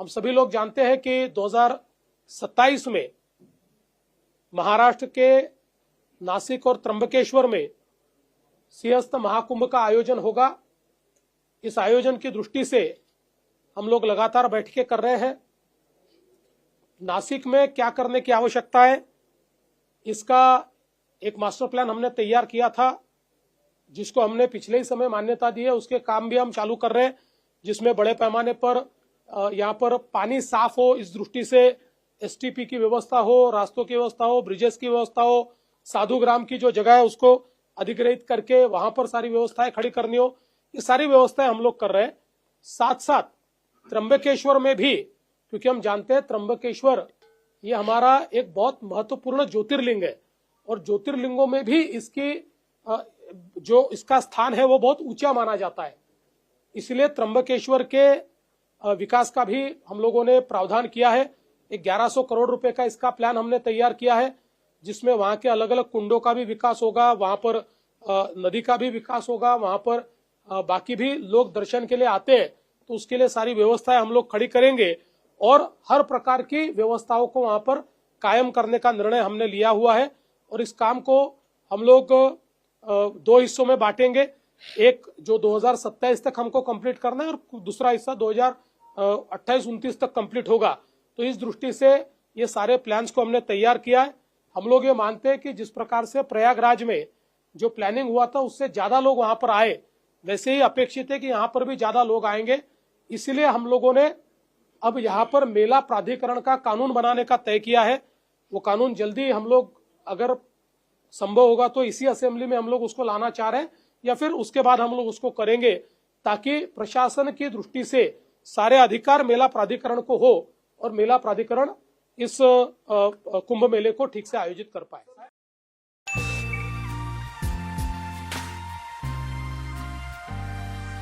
हम सभी लोग जानते हैं कि 2027 में महाराष्ट्र के नासिक और त्र्यंबकेश्वर में सिंहस्थ महाकुंभ का आयोजन होगा। इस आयोजन की दृष्टि से हम लोग लगातार बैठकें कर रहे हैं। नासिक में क्या करने की आवश्यकता है, इसका एक मास्टर प्लान हमने तैयार किया था, जिसको हमने पिछले ही समय मान्यता दी है। उसके काम भी हम चालू कर रहे हैं, जिसमें बड़े पैमाने पर यहाँ पर पानी साफ हो, इस दृष्टि से एसटीपी की व्यवस्था हो, रास्तों की व्यवस्था हो, ब्रिजेस की व्यवस्था हो, साधुग्राम की जो जगह है उसको अधिग्रहित करके वहां पर सारी व्यवस्थाएं खड़ी करनी हो। ये सारी व्यवस्थाएं हम लोग कर रहे हैं। साथ साथ त्र्यंबकेश्वर में भी, क्योंकि हम जानते हैं त्र्यंबकेश्वर ये हमारा एक बहुत महत्वपूर्ण ज्योतिर्लिंग है और ज्योतिर्लिंगों में भी इसकी जो इसका स्थान है वो बहुत ऊंचा माना जाता है। इसलिए त्र्यंबकेश्वर के विकास का भी हम लोगों ने प्रावधान किया है। 1100 करोड़ रुपए का इसका प्लान हमने तैयार किया है, जिसमें वहां के अलग अलग कुंडों का भी विकास होगा, वहां पर नदी का भी विकास होगा, वहां पर बाकी भी लोग दर्शन के लिए आते हैं तो उसके लिए सारी व्यवस्थाएं हम लोग खड़ी करेंगे और हर प्रकार की व्यवस्थाओं को वहां पर कायम करने का निर्णय हमने लिया हुआ है। और इस काम को हम लोग 2 हिस्सों में बांटेंगे। एक जो 2027 तक हमको कंप्लीट करना है और दूसरा हिस्सा 2028-29 तक कंप्लीट होगा। तो इस दृष्टि से ये सारे प्लान्स को हमने तैयार किया है। हम लोग ये मानते हैं कि जिस प्रकार से प्रयागराज में जो प्लानिंग हुआ था उससे ज्यादा लोग वहां पर आए, वैसे ही अपेक्षित है कि यहाँ पर भी ज्यादा लोग आएंगे। इसलिए हम लोगों ने अब यहाँ पर मेला प्राधिकरण का कानून बनाने का तय किया है। वो कानून जल्दी हम लोग, अगर संभव होगा तो इसी असेंबली में हम लोग उसको लाना चाह रहे हैं या फिर उसके बाद हम लोग उसको करेंगे, ताकि प्रशासन की दृष्टि से सारे अधिकार मेला प्राधिकरण को हो और मेला प्राधिकरण इस कुंभ मेले को ठीक से आयोजित कर पाए।